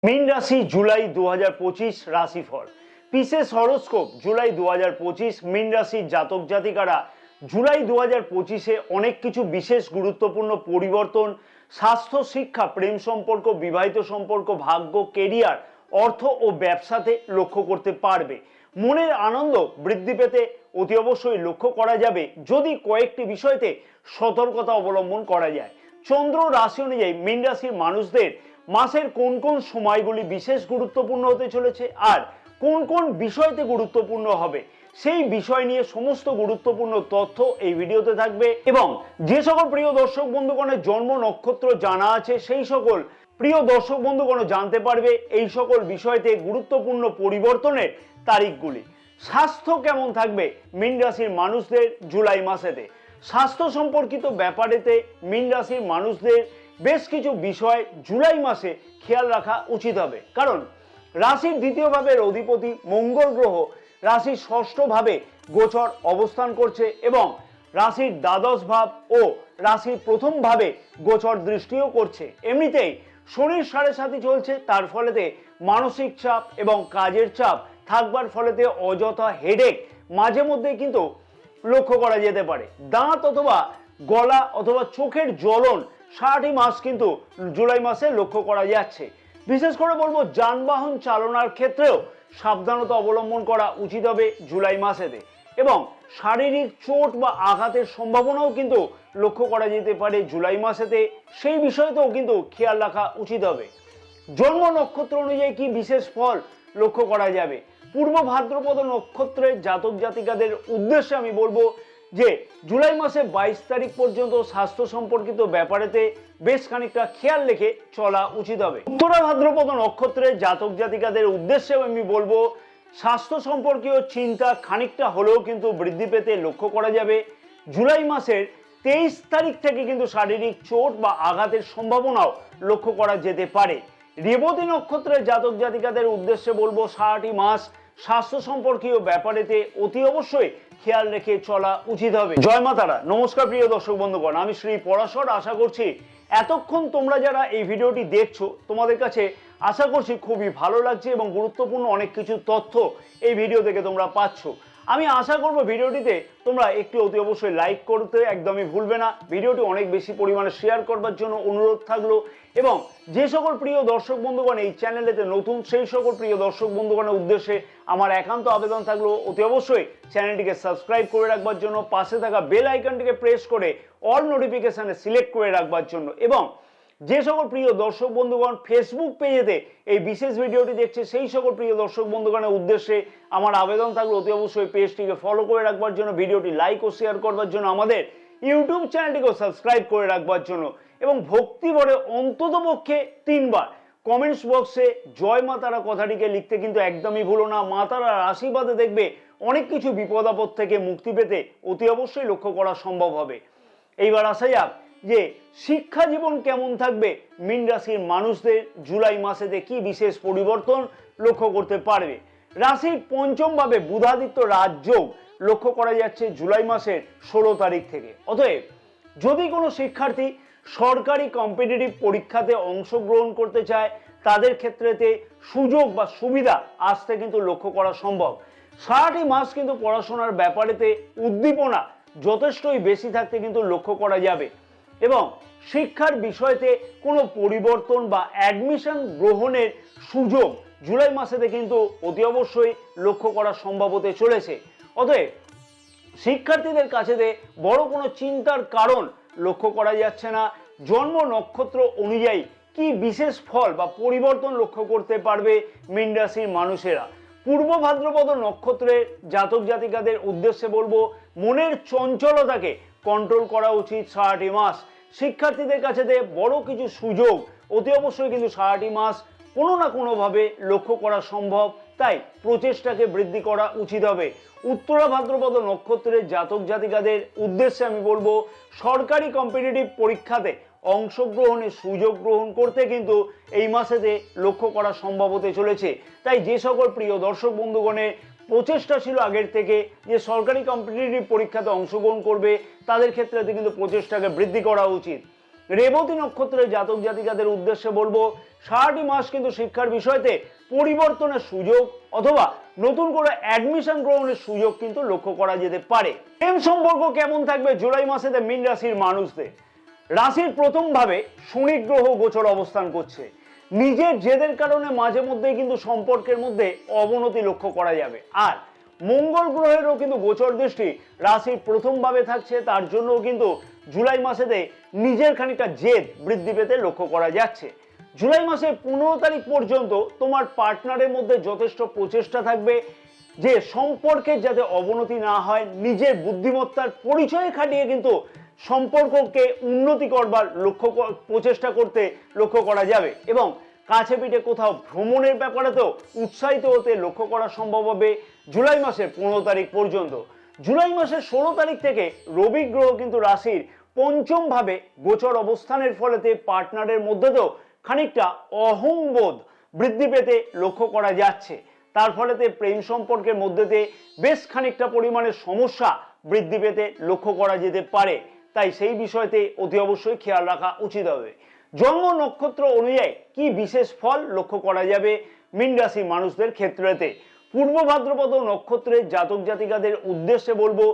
মীন রাশি জুলাই 2025 রাশিফল বিশেষ হরোস্কোপ জুলাই 2025 মীন রাশির জাতক জাতিকারা জুলাই 2025-এ অনেক কিছু বিশেষ গুরুত্বপূর্ণ পরিবর্তন স্বাস্থ্য, শিক্ষা, প্রেম সম্পর্ক, বিবাহিত সম্পর্ক, ভাগ্য, কেরিয়ার, অর্থ ও ব্যবসাতে লক্ষ্য করতে পারবে। মনের আনন্দ বৃদ্ধি পেতে অতি অবশ্যই লক্ষ্য করা যাবে যদি কয়েকটি বিষয়তে সতর্কতা অবলম্বন করা যায়। চন্দ্র রাশি অনুযায়ী মীন রাশির মানুষদের মাসের কোন কোন সময়গুলি বিশেষ গুরুত্বপূর্ণ হতে চলেছে আর কোন কোন বিষয়তে গুরুত্বপূর্ণ হবে সেই বিষয় নিয়ে সমস্ত গুরুত্বপূর্ণ তথ্য এই ভিডিওতে থাকবে। এবং যে সকল প্রিয় দর্শক বন্ধুগণের জন্ম নক্ষত্র জানা আছে সেই সকল প্রিয় দর্শক বন্ধুগণ জানতে পারবে এই সকল বিষয়তে গুরুত্বপূর্ণ পরিবর্তনের তারিখগুলি। স্বাস্থ্য কেমন থাকবে মীন রাশির মানুষদের জুলাই মাসেতে? স্বাস্থ্য সম্পর্কিত ব্যাপারেতে মীন রাশির মানুষদের বেশ কিছু বিষয় জুলাই মাসে খেয়াল রাখা উচিত হবে, কারণ রাশির দ্বিতীয় ভাবের অধিপতি মঙ্গল গ্রহ রাশির ষষ্ঠ ভাবে গোচর অবস্থান করছে এবং রাশির দ্বাদশ ভাব ও রাশির প্রথম ভাবে গোচর দৃষ্টিও করছে। এমনিতেই শনির 7.5 চলছে, তার ফলেতে মানসিক চাপ এবং কাজের চাপ থাকবার ফলেতে অযথা হেডেক মাঝে মধ্যে কিন্তু লক্ষ্য করা যেতে পারে। দাঁত অথবা গলা অথবা চোখের জ্বলন সারাটি মাস কিন্তু জুলাই মাসে লক্ষ্য করা যাচ্ছে। বিশেষ করে বলবো যানবাহন চালনার ক্ষেত্রেও সাবধানতা অবলম্বন করা উচিত হবে জুলাই মাসেতে। এবং শারীরিক চোট বা আঘাতের সম্ভাবনাও কিন্তু লক্ষ্য করা যেতে পারে জুলাই মাসেতে, সেই বিষয়তেও কিন্তু খেয়াল রাখা উচিত হবে। জন্ম নক্ষত্র অনুযায়ী কি বিশেষ ফল লক্ষ্য করা যাবে? পূর্ব ভাদ্রপদ নক্ষত্রের জাতক জাতিকাদের উদ্দেশ্যে আমি বলবো যে জুলাই মাসে 22 তারিখ পর্যন্ত স্বাস্থ্য সম্পর্কিত ব্যাপারেতে বেশ খানিকটা খেয়াল রেখে চলা উচিত হবে। উত্তরা ভাদ্রপদ নক্ষত্রের জাতক জাতিকাদের উদ্দেশ্যে আমি বলবো স্বাস্থ্য সম্পর্কীয় চিন্তা খানিকটা হলেও কিন্তু বৃদ্ধি পেতে লক্ষ্য করা যাবে। জুলাই মাসের 23 তারিখ থেকে কিন্তু শারীরিক চোট বা আঘাতের সম্ভাবনাও লক্ষ্য করা যেতে পারে। রেবতী নক্ষত্রের জাতক জাতিকাদের উদ্দেশ্যে বলবো সারাটি মাস স্বাস্থ্য সম্পর্কীয় ব্যাপারেতে অতি অবশ্যই খেয়াল রেখে চলা উচিত হবে। জয় মা তারা। নমস্কার প্রিয় দর্শক বন্ধুগণ, আমি শ্রী পরাশর। আশা করছি এতক্ষণ তোমরা যারা এই ভিডিওটি দেখছো তোমাদের কাছে আশা করছি খুবই ভালো লাগছে এবং গুরুত্বপূর্ণ অনেক কিছু তথ্য এই ভিডিও থেকে তোমরা পাচ্ছ। আমি আশা করব ভিডিওটিতে তোমরা একটু অতি অবশ্যই লাইক করতে একদমই ভুলবে না। ভিডিওটি অনেক বেশি পরিমাণে শেয়ার করবার জন্য অনুরোধ থাকলো এবং যে সকল প্রিয় দর্শক বন্ধুগণ এই চ্যানেলেতে নতুন সেই সকল প্রিয় দর্শক বন্ধুগণের উদ্দেশ্যে আমার একান্ত আবেদন থাকলো অতি অবশ্যই চ্যানেলটিকে সাবস্ক্রাইব করে রাখবার জন্য, পাশে থাকা বেল আইকনটিকে প্রেস করে অল নোটিফিকেশনে সিলেক্ট করে রাখবার জন্য। এবং যে সকল প্রিয় দর্শক বন্ধুগণ ফেসবুক পেজেতে এই বিশেষ ভিডিওটি দেখছে সেই সকল প্রিয় দর্শক বন্ধুগণের উদ্দেশ্যে আমার আবেদন থাকলো অতি অবশ্যই পেজটিকে ফলো করে রাখবার জন্য, ভিডিওটি লাইক ও শেয়ার করবার জন্য, আমাদের ইউটিউব চ্যানেলটিকেও সাবস্ক্রাইব করে রাখবার জন্য এবং ভক্তি ভরে অন্তত পক্ষে 3 বার কমেন্টস বক্সে জয় মা তারা কথাটিকে লিখতে কিন্তু একদমই ভুলো না। মা তারার আশীর্বাদে দেখবে অনেক কিছু বিপদ আপদ থেকে মুক্তি পেতে অতি অবশ্যই লক্ষ্য করা সম্ভব হবে। এইবার আসা যাক যে শিক্ষা জীবন কেমন থাকবে মীন রাশির মানুষদের জুলাই মাসেতে কি বিশেষ পরিবর্তন লক্ষ্য করতে পারবে। রাশির পঞ্চম ভাবে বুধাদিত্য রাজযোগ লক্ষ্য করা যাচ্ছে জুলাই মাসের 16 তারিখ থেকে। অতএব যদি কোনো শিক্ষার্থী সরকারি কম্পিটিটিভ পরীক্ষাতে অংশগ্রহণ করতে চায় তাদের ক্ষেত্রেতে সুযোগ বা সুবিধা আসতে কিন্তু লক্ষ্য করা সম্ভব। সারাটি মাস কিন্তু পড়াশোনার ব্যাপারেতে উদ্দীপনা যথেষ্টই বেশি থাকতে কিন্তু লক্ষ্য করা যাবে এবং শিক্ষার বিষয়তে কোনো পরিবর্তন বা অ্যাডমিশন গ্রহণের সুযোগ জুলাই মাসেতে কিন্তু অতি অবশ্যই লক্ষ্য করা সম্ভব হতে চলেছে। অতএব শিক্ষার্থীদের কাছেতে বড় কোনো চিন্তার কারণ লক্ষ্য করা যাচ্ছে না। জন্ম নক্ষত্র অনুযায়ী কি বিশেষ ফল বা পরিবর্তন লক্ষ্য করতে পারবে মীন রাশির মানুষেরা? পূর্ব ভাদ্রপদ নক্ষত্রের জাতক জাতিকাদের উদ্দেশ্যে বলবো মনের চঞ্চলতাকে কন্ট্রোল করা উচিত সারাটি মাস। শিক্ষার্থীদের কাছে বড় কিছু সুযোগ অতি অবশ্যই কিন্তু সারাটি মাস কোনো না কোনোভাবে লক্ষ্য করা সম্ভব, তাই প্রচেষ্টাকে বৃদ্ধি করা উচিত হবে। উত্তরা ভাদ্রপদ নক্ষত্রের জাতক জাতিকাদের উদ্দেশ্যে আমি বলবো সরকারি কম্পিটিটিভ পরীক্ষাতে অংশগ্রহণের সুযোগ গ্রহণ করতে কিন্তু এই মাসেতে লক্ষ্য করা সম্ভব হতে চলেছে। তাই যে সকল প্রিয় দর্শক বন্ধুগণের প্রচেষ্টা ছিল আগের থেকে যে সরকারি কম্পিটিটিভ পরীক্ষাতে অংশগ্রহণ করবে তাদের ক্ষেত্রে কিন্তু প্রচেষ্টাকে বৃদ্ধি করা উচিত। রেবতী নক্ষত্রের জাতক জাতিকাদের উদ্দেশ্যে বলবো সারাটি মাস কিন্তু শিক্ষার বিষয়তে পরিবর্তনের সুযোগ অথবা নতুন করে অ্যাডমিশন গ্রহণের সুযোগ কিন্তু লক্ষ্য করা যেতে পারে। প্রেম সম্পর্ক কেমন থাকবে জুলাই মাসেতে মীন রাশির মানুষদের? রাশির প্রথম ভাবে শনি গ্রহ গোচর অবস্থান করছে। নিজের জেদের কারণে মাঝে মধ্যেই কিন্তু সম্পর্কের মধ্যে অবনতি লক্ষ্য করা যাবে। আর মঙ্গল গ্রহেরও কিন্তু গোচর দৃষ্টি রাশির প্রথম ভাবে থাকছে, তার জন্য কিন্তু জুলাই মাসেতে নিজের খানিকটা জেদ বৃদ্ধি পেতে লক্ষ্য করা যাচ্ছে। জুলাই মাসের 15 তারিখ পর্যন্ত তোমার পার্টনারের মধ্যে যথেষ্ট প্রচেষ্টা থাকবে যে সম্পর্কের যাতে অবনতি না হয়, নিজের বুদ্ধিমত্তার পরিচয় খাটিয়ে কিন্তু সম্পর্ককে উন্নতি করবার প্রচেষ্টা করতে লক্ষ্য করা যাবে। এবং কাছে পিঠে কোথাও ভ্রমণের ব্যাপারেতেও উৎসাহিত হতে লক্ষ্য করা সম্ভব হবে জুলাই মাসের 15 তারিখ পর্যন্ত। জুলাই মাসের 16 তারিখ থেকে রবি গ্রহ কিন্তু রাশির পঞ্চম ভাবে গোচর অবস্থানের ফলেতে পার্টনারের মধ্যেও খানিকটা অহংবোধ বৃদ্ধি পেতে লক্ষ্য করা যাচ্ছে। তার ফলেতে প্রেম সম্পর্কের মধ্যেতে বেশ খানিকটা পরিমাণে সমস্যা বৃদ্ধি পেতে লক্ষ্য করা যেতে পারে। তাই সেই বিষয়তে অতি অবশ্যই খেয়াল রাখা উচিত হবে। জন্ম নক্ষত্র অনুযায়ী কি বিশেষ ফল লক্ষ্য করা যাবে মীন রাশির মানুষদের ক্ষেত্রেতে? পূর্ব ভাদ্রপদ নক্ষত্রের জাতক জাতিকাদের উদ্দেশ্যে বলবো,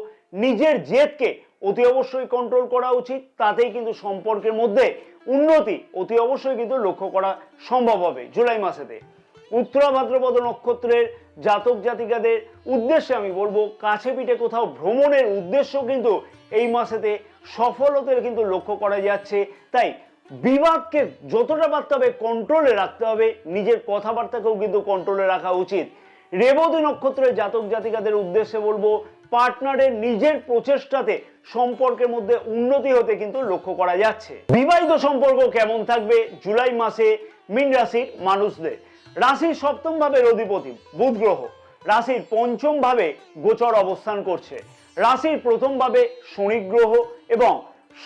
নিজের জেদকে অতি অবশ্যই কন্ট্রোল করা উচিত। তাতেই কিন্তু সম্পর্কের মধ্যে উন্নতি অতি অবশ্যই কিন্তু লক্ষ্য করা সম্ভব হবে জুলাই মাসেতে। উত্তরা ভাদ্রপদ নক্ষত্রের জাতক জাতিকাদের উদ্দেশ্যে আমি বলবো, কাছে পিঠে কোথাও ভ্রমণের উদ্দেশ্য কিন্তু এই মাসেতে সফল হতে কিন্তু লক্ষ্য করা যাচ্ছে। তাই বিবাদকে যতটা পারতে হবে কন্ট্রোলে রাখতে হবে, নিজের কথাবার্তাকেও কিন্তু কন্ট্রোলে রাখা উচিত। রেবতী নক্ষত্রের জাতক জাতিকাদের উদ্দেশ্যে বলবো, পার্টনারের নিজের প্রচেষ্টাতে সম্পর্কের মধ্যে উন্নতি হতে কিন্তু লক্ষ্য করা যাচ্ছে। বিবাহিত সম্পর্ক কেমন থাকবে জুলাই মাসে মীন রাশির মানুষদের? রাশির সপ্তম ভাবের অধিপতি বুধ গ্রহ রাশির পঞ্চম ভাবে গোচর অবস্থান করছে। রাশির প্রথম ভাবে শনি গ্রহ এবং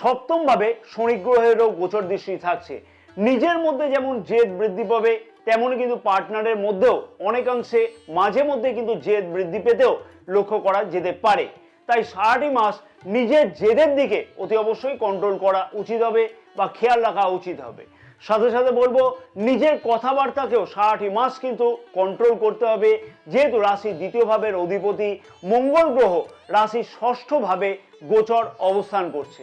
সপ্তম ভাবে শনি গ্রহেরও গোচর দৃষ্টি থাকছে। নিজের মধ্যে যেমন জেদ বৃদ্ধি পাবে, তেমনই কিন্তু পার্টনারের মধ্যেও অনেকাংশে মাঝে মধ্যে কিন্তু জেদ বৃদ্ধি পেতেও লক্ষ্য করা যেতে পারে। তাই সারাটি মাস নিজের জেদের দিকে অতি অবশ্যই কন্ট্রোল করা উচিত হবে বা খেয়াল রাখা উচিত হবে। সাথে সাথে বলবো, নিজের কথাবার্তাকেও সারাটি মাস কিন্তু কন্ট্রোল করতে হবে, যেহেতু রাশির দ্বিতীয় ভাবের অধিপতি মঙ্গল গ্রহ রাশির ষষ্ঠ ভাবে গোচর অবস্থান করছে।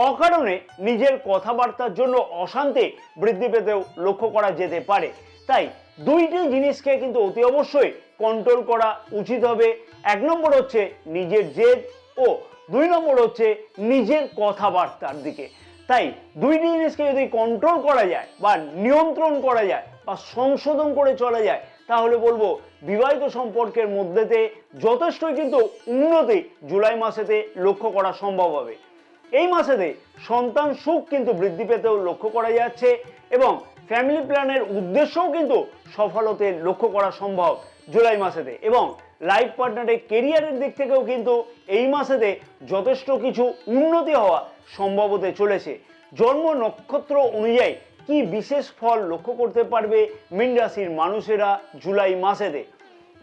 অকারণে নিজের কথাবার্তার জন্য অশান্তি বৃদ্ধি পেতেও লক্ষ্য করা যেতে পারে। তাই দুইটি জিনিসকে কিন্তু অতি অবশ্যই কন্ট্রোল করা উচিত হবে। এক নম্বর হচ্ছে নিজের জেদ ও দুই নম্বর হচ্ছে নিজের কথাবার্তার দিকে। তাই দুইটি জিনিসকে যদি কন্ট্রোল করা যায় বা নিয়ন্ত্রণ করা যায় বা সংশোধন করে চলা যায়, তাহলে বলবো বিবাহিত সম্পর্কের মধ্যেতে যথেষ্টই কিন্তু উন্নতি জুলাই মাসেতে লক্ষ্য করা সম্ভব হবে। এই মাসেতে সন্তান সুখ কিন্তু বৃদ্ধি পেতেও লক্ষ্য করা যাচ্ছে এবং ফ্যামিলি প্ল্যানের উদ্দেশ্যও কিন্তু সফল হতে লক্ষ্য করা সম্ভব জুলাই মাসেতে। এবং লাইফ পার্টনারের কেরিয়ারের দিক থেকেও কিন্তু এই মাসেতে যথেষ্ট কিছু উন্নতি হওয়া সম্ভব হতে চলেছে। জন্ম নক্ষত্র অনুযায়ী কি বিশেষ ফল লক্ষ্য করতে পারবে মীন রাশির মানুষেরা জুলাই মাসেতে?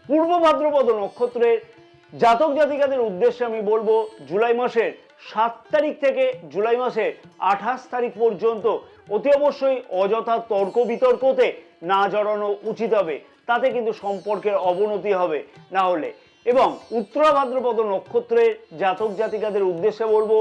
পূর্ব ভাদ্রপদ নক্ষত্রের জাতক জাতিকাদের উদ্দেশ্যে আমি বলবো, জুলাই মাসের 7 তারিখ থেকে জুলাই মাসের 28 তারিখ পর্যন্ত অতি অবশ্যই অযথা তর্ক বিতর্কতে না জড়ানো উচিত হবে। তাতে কিন্তু সম্পর্কের অবনতি হবে না হলে। এবং উত্তরা ভাদ্রপদ নক্ষত্রের জাতক জাতিকাদের উদ্দেশ্যে বলবো,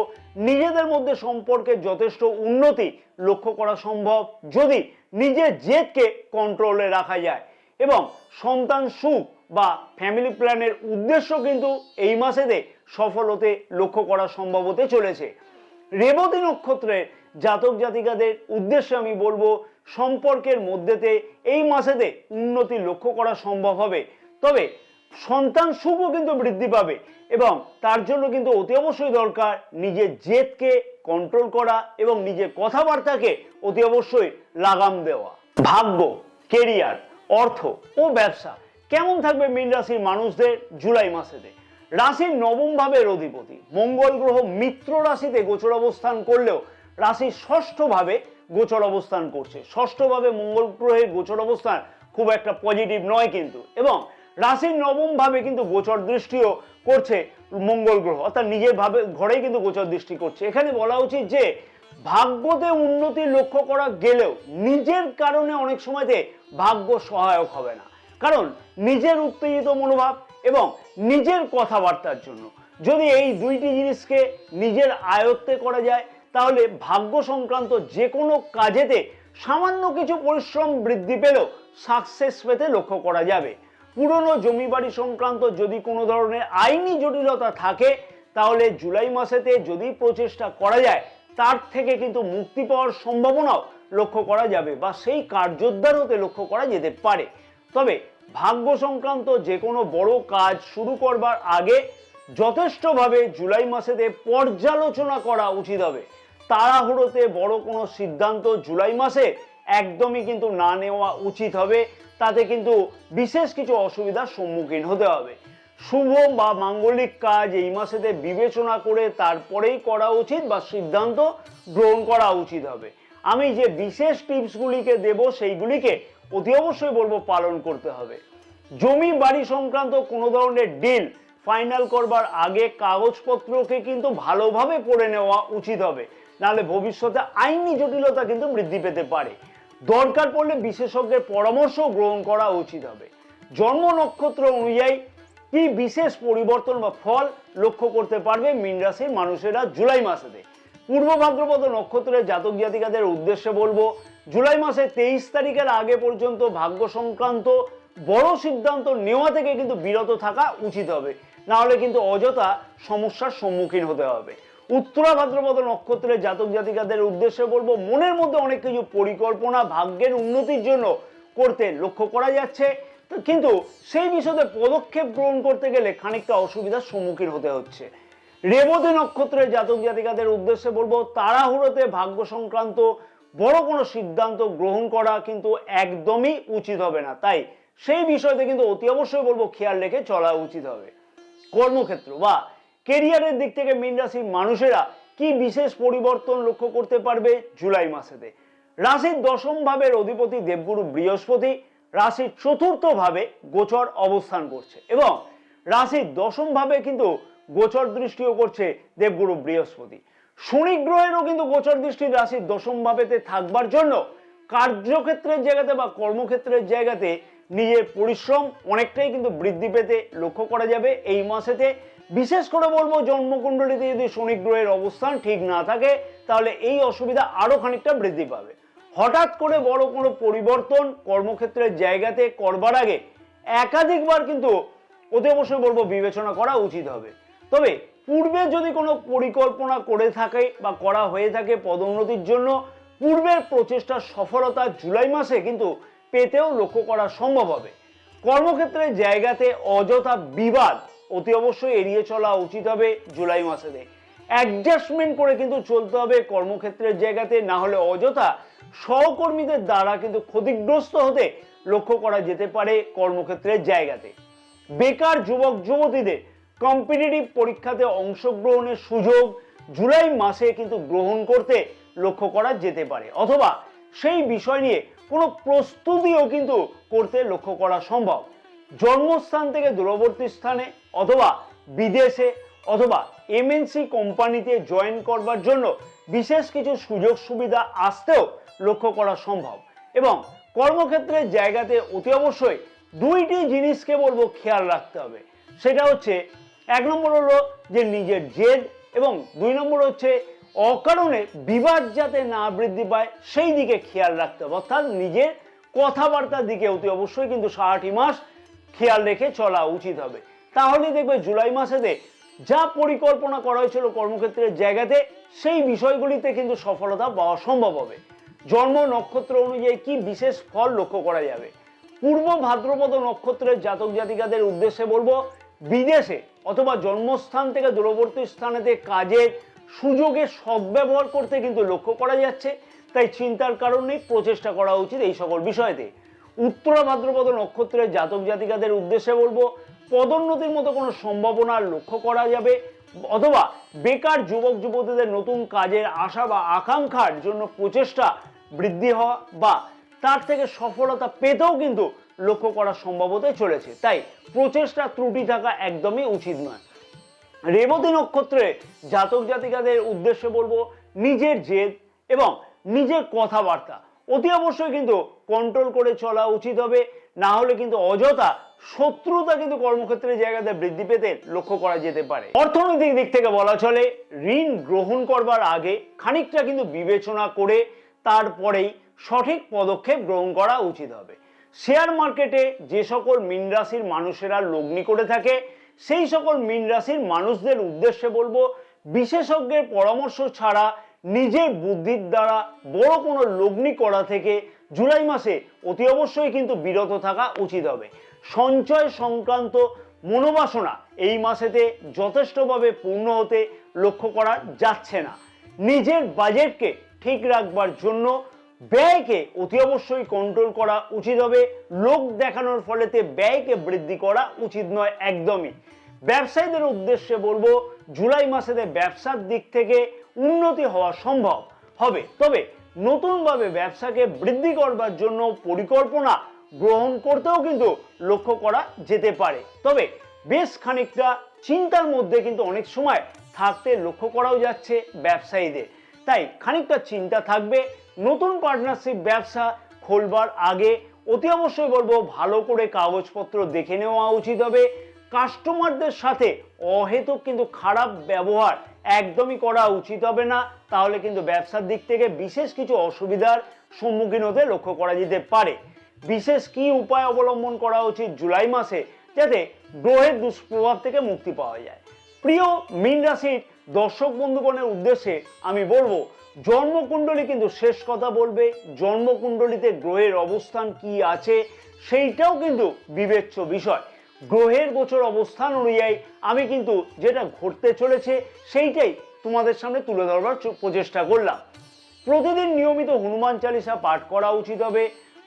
নিজেদের মধ্যে সম্পর্কের যথেষ্ট উন্নতি লক্ষ্য করা সম্ভব যদি নিজের জেদকে কন্ট্রোলে রাখা যায়। এবং সন্তান সুখ বা ফ্যামিলি প্ল্যানের উদ্দেশ্য কিন্তু এই মাসেতে সফল হতে লক্ষ্য করা সম্ভব হতে চলেছে। রেবতী নক্ষত্রের জাতক জাতিকাদের উদ্দেশ্যে আমি বলবো, সম্পর্কের মধ্যেতে এই মাসেতে উন্নতি লক্ষ্য করা সম্ভব হবে। তবে সন্তান সুখও কিন্তু বৃদ্ধি পাবে এবং তার জন্য কিন্তু অতি অবশ্যই দরকার নিজের জেদকে কন্ট্রোল করা এবং নিজের কথাবার্তাকে অতি অবশ্যই লাগাম দেওয়া। ভাগ্য, কেরিয়ার, অর্থ ও ব্যবসা কেমন থাকবে মীন রাশির মানুষদের জুলাই মাসেতে? রাশির নবম ভাবের অধিপতি মঙ্গল গ্রহ মিত্র রাশিতে গোচর অবস্থান করলেও রাশির ষষ্ঠ ভাবে গোচর অবস্থান করছে। ষষ্ঠ ভাবে মঙ্গল গ্রহের গোচর অবস্থান খুব একটা পজিটিভ নয় কিন্তু। এবং রাশির নবম ভাবে কিন্তু গোচর দৃষ্টিও করছে মঙ্গল গ্রহ, অর্থাৎ নিজের ভাবে ঘরেই কিন্তু গোচর দৃষ্টি করছে। এখানে বলা উচিত যে ভাগ্যতে উন্নতি লক্ষ্য করা গেলেও নিজের কারণে অনেক সময়তে ভাগ্য সহায়ক হবে না, কারণ নিজের উত্তেজিত মনোভাব এবং নিজের কথাবার্তার জন্য যদি এই দুইটি জিনিসকে নিজের আয়ত্তে করা যায়, তাহলে ভাগ্য সংক্রান্ত যে কোনো কাজেতে সামান্য কিছু পরিশ্রম বৃদ্ধি পেলেও সাকসেস পেতে লক্ষ্য করা যাবে। পুরনো জমি বাড়ি সংক্রান্ত যদি কোনো ধরনের আইনি জটিলতা থাকে, তাহলে জুলাই মাসেতে যদি প্রচেষ্টা করা যায়, তার থেকে কিন্তু মুক্তি পাওয়ার সম্ভাবনাও লক্ষ্য করা যাবে বা সেই কার্যোদ্ধার হতে লক্ষ্য করা যেতে পারে। তবে ভাগ্য সংক্রান্ত যে কোনো বড় কাজ শুরু করবার আগে যথেষ্টভাবে জুলাই মাসেতে পর্যালোচনা করা উচিত হবে। তাড়াহুড়োতে বড় কোনো সিদ্ধান্ত জুলাই মাসে একদমই কিন্তু না নেওয়া উচিত হবে, তাতে কিন্তু বিশেষ কিছু অসুবিধার সম্মুখীন হতে হবে। শুভ বা মাঙ্গলিক কাজ এই মাসেতে বিবেচনা করে তারপরেই করা উচিত বা সিদ্ধান্ত গ্রহণ করা উচিত হবে। আমি যে বিশেষ টিপসগুলিকে দেব সেইগুলিকে অতি অবশ্যই বলবো পালন করতে হবে। জমি বাড়ি সংক্রান্ত কোনো ধরনের ডিল ফাইনাল করবার আগে কাগজপত্রকে কিন্তু ভালোভাবে পড়ে নেওয়া উচিত হবে, নাহলে ভবিষ্যতে আইনি জটিলতা কিন্তু বৃদ্ধি পেতে পারে। দরকার পড়লে বিশেষজ্ঞের পরামর্শ গ্রহণ করা উচিত হবে। জন্ম নক্ষত্র অনুযায়ী কি বিশেষ পরিবর্তন বা ফল লক্ষ্য করতে পারবে মীন রাশির মানুষেরা জুলাই মাসেতে? পূর্ব ভাদ্রপদ নক্ষত্রের জাতক জাতিকাদের উদ্দেশ্যে বলবো, জুলাই মাসে 23 তারিখের আগে পর্যন্ত ভাগ্য সংক্রান্ত বড় সিদ্ধান্ত নেওয়া থেকে কিন্তু বিরত থাকা উচিত হবে, না হলে কিন্তু অযথা সমস্যার সম্মুখীন হতে হবে। উত্তরা ভাদ্রপদ নক্ষত্রের জাতক জাতিকাদের উদ্দেশ্যে বলবো, মনের মধ্যে অনেক কিছু পরিকল্পনা ভাগ্যের উন্নতির জন্য করতে লক্ষ্য করা যাচ্ছে, কিন্তু সেই বিষয়ে পদক্ষেপ গ্রহণ করতে গেলে খানিকটা অসুবিধার সম্মুখীন হতে হচ্ছে। রেবতী নক্ষত্রের জাতক জাতিকাদের উদ্দেশ্যে বলবো, তাড়াহুড়োতে ভাগ্য সংক্রান্ত বড় কোনো সিদ্ধান্ত গ্রহণ করা কিন্তু একদমই উচিত হবে না, তাই সেই বিষয়তে কিন্তু অতি অবশ্যই বলবো খেয়াল রেখে চলা উচিত হবে। কর্মক্ষেত্র বা কেরিয়ারের দিক থেকে মীন রাশির মানুষেরা কি বিশেষ পরিবর্তন লক্ষ্য করতে পারবে জুলাই মাসেতে? রাশির দশম ভাবের অধিপতি দেবগুরু বৃহস্পতি রাশির চতুর্থ ভাবে গোচর অবস্থান করছে এবং রাশির দশম ভাবে কিন্তু গোচর দৃষ্টিও করছে দেবগুরু বৃহস্পতি। শনি গ্রহেরও কিন্তু গোচর দৃষ্টি রাশির দশম ভাবেতে থাকবার জন্য কার্যক্ষেত্রের জায়গাতে বা কর্মক্ষেত্রের জায়গাতে নিজের পরিশ্রম অনেকটাই কিন্তু বৃদ্ধি পেতে লক্ষ্য করা যাবে এই মাসেতে। বিশেষ করে বলবো, জন্মকুণ্ডলিতে যদি শনি গ্রহের অবস্থান ঠিক না থাকে, তাহলে এই অসুবিধা আরো খানিকটা বৃদ্ধি পাবে। হঠাৎ করে বড় কোনো পরিবর্তন কর্মক্ষেত্রের জায়গাতে করবার আগে একাধিকবার কিন্তু অতি অবশ্যই বলবো বিবেচনা করা উচিত হবে। তবে পূর্বে যদি কোনো পরিকল্পনা করে থাকে বা করা হয়ে থাকে পদোন্নতির জন্য, পূর্বের প্রচেষ্টার সফলতা জুলাই মাসে কিন্তু পেতেও লক্ষ্য করা সম্ভব হবে। কর্মক্ষেত্রের জায়গাতে অযথা বিবাদ অতি অবশ্যই এড়িয়ে চলা উচিত হবে জুলাই মাসেতে। অ্যাডজাস্টমেন্ট করে কিন্তু চলতে হবে কর্মক্ষেত্রের জায়গাতে, না হলে অযথা সহকর্মীদের দ্বারা কিন্তু ক্ষতিগ্রস্ত হতে লক্ষ্য করা যেতে পারে কর্মক্ষেত্রের জায়গাতে। বেকার যুবক যুবতীদের কম্পিটিটিভ পরীক্ষাতে অংশগ্রহণের সুযোগ জুলাই মাসে কিন্তু গ্রহণ করতে লক্ষ্য করা যেতে পারে, অথবা সেই বিষয় নিয়ে কোনো প্রস্তুতিও কিন্তু করতে লক্ষ্য করা সম্ভব। জন্মস্থান থেকে দূরবর্তী স্থানে অথবা বিদেশে অথবা এমএনসি কোম্পানিতে জয়েন করবার জন্য বিশেষ কিছু সুযোগ সুবিধা আসতেও লক্ষ্য করা সম্ভব। এবং কর্মক্ষেত্রের জায়গাতে অতি অবশ্যই দুইটি জিনিসকে বলবো খেয়াল রাখতে হবে। সেটা হচ্ছে, এক নম্বর হলো যে নিজের জেদ, এবং দুই নম্বর হচ্ছে অকারণে বিবাদ যাতে না বৃদ্ধি পায় সেই দিকে খেয়াল রাখতে হবে, অর্থাৎ নিজের কথাবার্তার দিকে অতি অবশ্যই কিন্তু সারাটি মাস খেয়াল রেখে চলা উচিত হবে। তাহলে দেখবে জুলাই মাসেতে যা পরিকল্পনা করা হয়েছিল কর্মক্ষেত্রের জায়গাতে সেই বিষয়গুলিতে কিন্তু সফলতা পাওয়া সম্ভব হবে। জন্ম নক্ষত্র অনুযায়ী কি বিশেষ ফল লক্ষ্য করা যাবে? পূর্ব ভাদ্রপদ নক্ষত্রের জাতক জাতিকাদের উদ্দেশ্যে বলবো, বিদেশে অথবা জন্মস্থান থেকে দূরবর্তী স্থানেতে কাজের সুযোগের সদ্ব্যবহার করতে কিন্তু লক্ষ্য করা যাচ্ছে, তাই চিন্তার কারণ নেই, প্রচেষ্টা করা উচিত এই সকল বিষয়তে। উত্তরা ভাদ্রপদ নক্ষত্রের জাতক জাতিকাদের উদ্দেশ্যে বলবো, পদোন্নতির মতো কোনো সম্ভাবনা লক্ষ্য করা যাবে, অথবা বেকার যুবক যুবতীদের নতুন কাজের আশা বা আকাঙ্ক্ষার জন্য প্রচেষ্টা বৃদ্ধি হওয়া বা তার থেকে সফলতা পেতেও কিন্তু লক্ষ্য করা সম্ভব হতে চলেছে, তাই প্রচেষ্টা ত্রুটি থাকা একদমই উচিত নয়। রেবতী নক্ষত্রে জাতক জাতিকাদের উদ্দেশ্যে বলবো, নিজের জেদ এবং নিজের কথাবার্তা অতি অবশ্যই কিন্তু কন্ট্রোল করে চলা উচিত হবে, না হলে কিন্তু অযথা শত্রুতা কিন্তু কর্মক্ষেত্রের জায়গাতে বৃদ্ধি পেতে লক্ষ্য করা যেতে পারে। অর্থনৈতিক দিক থেকে বলা চলে ঋণ গ্রহণ করবার আগে খানিকটা কিন্তু বিবেচনা করে তারপরেই সঠিক পদক্ষেপ গ্রহণ করা উচিত হবে। শেয়ার মার্কেটে যে সকল মীন রাশির মানুষেরা লগ্নি করে থাকে সেই সকল মীন রাশির মানুষদের উদ্দেশ্যে বলবো, বিশেষজ্ঞের পরামর্শ ছাড়া নিজের বুদ্ধির দ্বারা বড় কোনো লগ্নি করা থেকে জুলাই মাসে অতি অবশ্যই কিন্তু বিরত থাকা উচিত হবে। সঞ্চয় সংক্রান্ত মনোবাসনা এই মাসেতে যথেষ্টভাবে পূর্ণ হতে লক্ষ্য করা যাচ্ছে না। নিজের বাজেটকে ঠিক রাখবার জন্য ব্যয়কে অতি অবশ্যই কন্ট্রোল করা উচিত হবে। লোক দেখানোর ফলেতে ব্যয়কে বৃদ্ধি করা উচিত নয় একদমই। ব্যবসায়ীদের উদ্দেশ্যে বলবো, জুলাই মাসেতে ব্যবসার দিক থেকে উন্নতি হওয়া সম্ভব হবে, তবে নতুনভাবে ব্যবসাকে বৃদ্ধি করবার জন্য পরিকল্পনা গ্রহণ করতেও কিন্তু লক্ষ্য করা যেতে পারে। তবে বেশ খানিকটা চিন্তার মধ্যে কিন্তু অনেক সময় থাকতে লক্ষ্য করাও যাচ্ছে ব্যবসায়ীদের, তাই খানিকটা চিন্তা থাকবে। নতুন পার্টনারশিপ ব্যবসা খোলবার আগে অতি অবশ্যই বলবো ভালো করে কাগজপত্র দেখে নেওয়া উচিত হবে। কাস্টমারদের সাথে অহেতুক কিন্তু খারাপ ব্যবহার একদমই করা উচিত হবে না, তাহলে কিন্তু ব্যবসার দিক থেকে বিশেষ কিছু অসুবিধার সম্মুখীন হতে লক্ষ্য করা যেতে পারে। বিশেষ কি উপায় অবলম্বন করা উচিত জুলাই মাসে, যাতে গ্রহের দুষ্প্রভাব থেকে মুক্তি পাওয়া যায়? প্রিয় মীন রাশির দর্শক বন্ধুগণের উদ্দেশ্যে আমি বলবো, জন্মকুণ্ডলী কিন্তু শেষ কথা বলবে। জন্মকুণ্ডলীতে গ্রহের অবস্থান কি আছে সেইটাও কিন্তু বিবেচ্য বিষয়। গ্রহের গোচর অবস্থান অনুযায়ী আমি কিন্তু যেটা ঘটতে চলেছে সেইটাই তোমাদের সামনে তুলে ধরবার প্রচেষ্টা করলাম। প্রতিদিন নিয়মিত হনুমান চালিসা পাঠ করা উচিত হবে।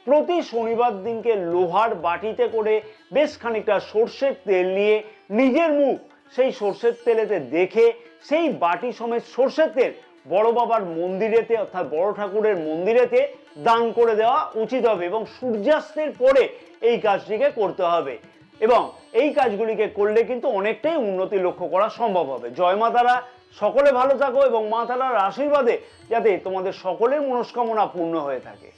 প্রতি শনিবার দিনকে লোহার বাটিতে করে বেশ খানিকটা সর্ষের তেল নিয়ে নিজের মুখ সেই সর্ষের তেলেতে দেখে সেই বাটি সমেত সর্ষের তেল বড় বাবার মন্দিরেতে অর্থাৎ বড় ঠাকুরের মন্দিরেতে দান করে দেওয়া উচিত হবে এবং সূর্যাস্তের পরে এই কাজটিকে করতে হবে। এবং এই কাজগুলিকে করলে কিন্তু অনেকটাই উন্নতি লক্ষ্য করা সম্ভব হবে। জয় মা তারা, সকলে ভালো থাকো এবং মা তারার আশীর্বাদে যাতে তোমাদের সকলের মনস্কামনা পূর্ণ হয়ে থাকে।